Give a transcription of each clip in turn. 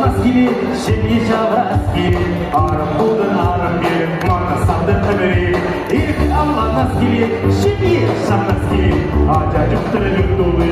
maskeli, şimdi şavraskeli. Arım buldun arım gelin, bana sandır ömürü. İlk Allah maskeli, şimdi şavraskeli. Acacık tırılır dolu.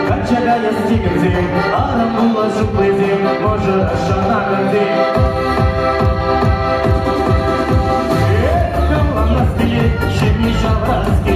Kaçaga я стигнем, арам була жуплизем, може шана гандим. Камла на стиле, ще ніж авразки.